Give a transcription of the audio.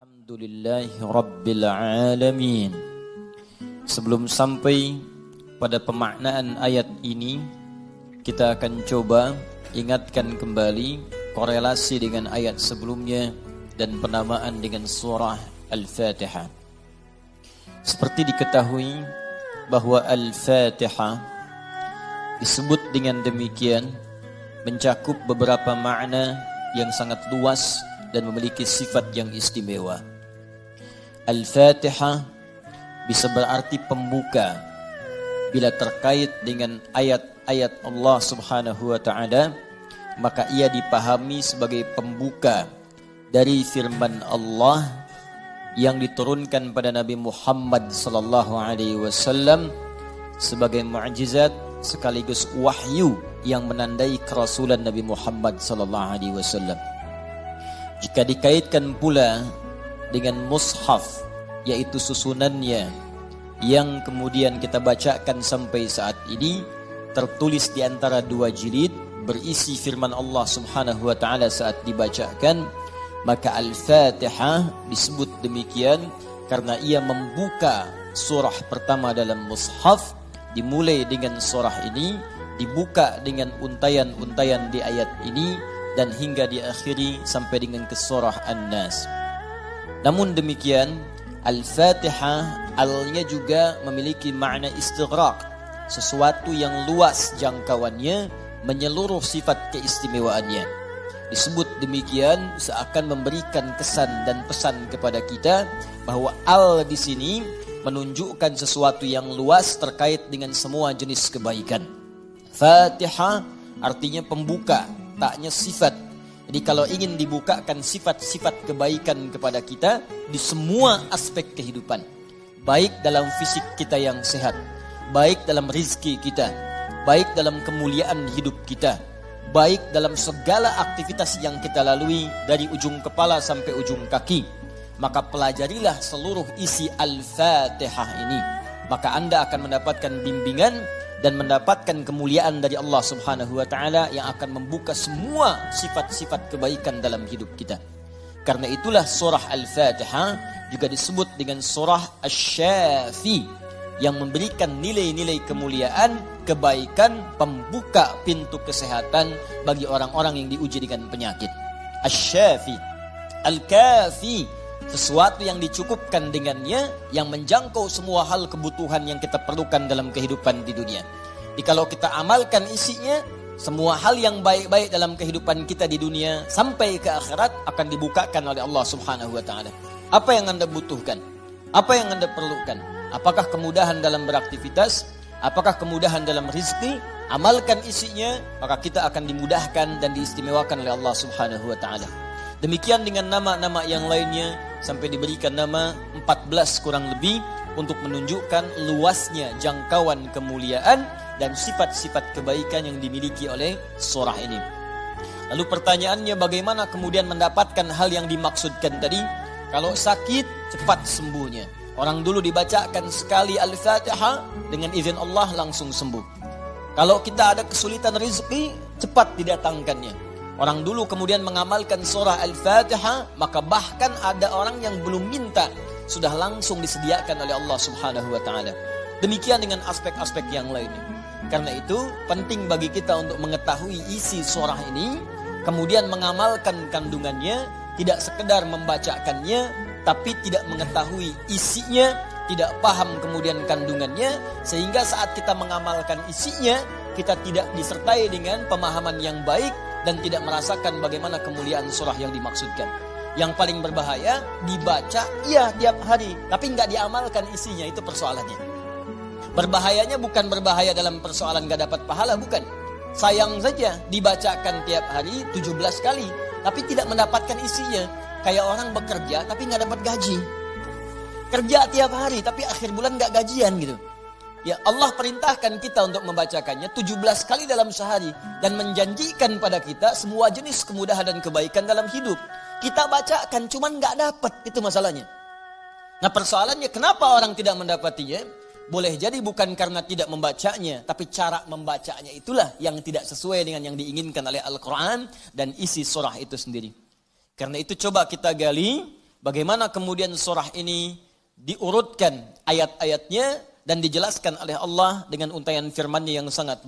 Alhamdulillahi Rabbil Alamin. Sebelum sampai pada pemaknaan ayat ini, kita akan coba ingatkan kembali korelasi dengan ayat sebelumnya dan penamaan dengan surah Al-Fatihah. Seperti diketahui bahwa Al-Fatihah disebut dengan demikian mencakup beberapa makna yang sangat luas dan memiliki sifat yang istimewa. Al-Fatihah bisa berarti pembuka bila terkait dengan ayat-ayat Allah Subhanahu wa taala, maka ia dipahami sebagai pembuka dari firman Allah yang diturunkan pada Nabi Muhammad sallallahu alaihi wasallam sebagai mukjizat sekaligus wahyu yang menandai kerasulan Nabi Muhammad sallallahu alaihi wasallam. Jika dikaitkan pula dengan mushaf, yaitu susunannya yang kemudian kita bacakan sampai saat ini, tertulis di antara dua jilid berisi firman Allah Subhanahu wa taala saat dibacakan, maka Al-Fatihah disebut demikian karena ia membuka surah pertama dalam mushaf. Dimulai dengan surah ini, dibuka dengan untayan-untayan di ayat ini, dan hingga diakhiri sampai dengan ke surah An-Nas. Namun demikian, Al-Fatihah alnya juga memiliki makna istighraq, sesuatu yang luas jangkauannya, menyeluruh sifat keistimewaannya. Disebut demikian seakan memberikan kesan dan pesan kepada kita bahwa al di sini menunjukkan sesuatu yang luas terkait dengan semua jenis kebaikan. Fatihah artinya pembuka, taknya sifat. Jadi kalau ingin dibukakan sifat-sifat kebaikan kepada kita di semua aspek kehidupan, baik dalam fisik kita yang sehat, baik dalam rizki kita, baik dalam kemuliaan hidup kita, baik dalam segala aktivitas yang kita lalui dari ujung kepala sampai ujung kaki, maka pelajarilah seluruh isi Al-Fatihah ini. Maka Anda akan mendapatkan bimbingan dan mendapatkan kemuliaan dari Allah Subhanahu wa taala yang akan membuka semua sifat-sifat kebaikan dalam hidup kita. Karena itulah surah Al-Fatihah juga disebut dengan surah Asy-Syafi yang memberikan nilai-nilai kemuliaan, kebaikan, pembuka pintu kesehatan bagi orang-orang yang diuji dengan penyakit. Asy-Syafi, Al-Kafi, sesuatu yang dicukupkan dengannya, yang menjangkau semua hal kebutuhan yang kita perlukan dalam kehidupan di dunia. Jadi kalau kita amalkan isinya, semua hal yang baik-baik dalam kehidupan kita di dunia sampai ke akhirat akan dibukakan oleh Allah Subhanahu wa taala. Apa yang Anda butuhkan? Apa yang Anda perlukan? Apakah kemudahan dalam beraktivitas? Apakah kemudahan dalam rizki? Amalkan isinya, maka kita akan dimudahkan dan diistimewakan oleh Allah Subhanahu wa taala. Demikian dengan nama-nama yang lainnya sampai diberikan nama 14 kurang lebih untuk menunjukkan luasnya jangkauan kemuliaan dan sifat-sifat kebaikan yang dimiliki oleh surah ini. Lalu pertanyaannya, bagaimana kemudian mendapatkan hal yang dimaksudkan tadi? Kalau sakit, cepat sembuhnya. Orang dulu dibacakan sekali Al-Fatihah, dengan izin Allah langsung sembuh. Kalau kita ada kesulitan rezeki, cepat didatangkannya. Orang dulu kemudian mengamalkan surah Al-Fatihah, maka bahkan ada orang yang belum minta, sudah langsung disediakan oleh Allah Subhanahu wa taala. Demikian dengan aspek-aspek yang lainnya. Karena itu penting bagi kita untuk mengetahui isi surah ini, kemudian mengamalkan kandungannya, tidak sekedar membacakannya, tapi tidak mengetahui isinya, tidak paham kemudian kandungannya, sehingga saat kita mengamalkan isinya, kita tidak disertai dengan pemahaman yang baik dan tidak merasakan bagaimana kemuliaan surah yang dimaksudkan. Yang paling berbahaya, dibaca iya tiap hari, tapi nggak diamalkan isinya, itu persoalannya. Berbahayanya bukan berbahaya dalam persoalan nggak dapat pahala, bukan. Sayang saja dibacakan tiap hari 17 kali, tapi tidak mendapatkan isinya. Kayak orang bekerja tapi nggak dapat gaji. Kerja tiap hari tapi akhir bulan nggak gajian gitu. Ya, Allah perintahkan kita untuk membacakannya 17 kali dalam sehari dan menjanjikan pada kita semua jenis kemudahan dan kebaikan dalam hidup. Kita bacakan cuman nggak dapat, itu masalahnya. Nah, persoalannya kenapa orang tidak mendapatinya? Boleh jadi bukan karena tidak membacanya, tapi cara membacanya itulah yang tidak sesuai dengan yang diinginkan oleh Al-Quran dan isi surah itu sendiri. Karena itu coba kita gali bagaimana kemudian surah ini diurutkan ayat-ayatnya dan dijelaskan oleh Allah dengan untaian firman-Nya yang sangat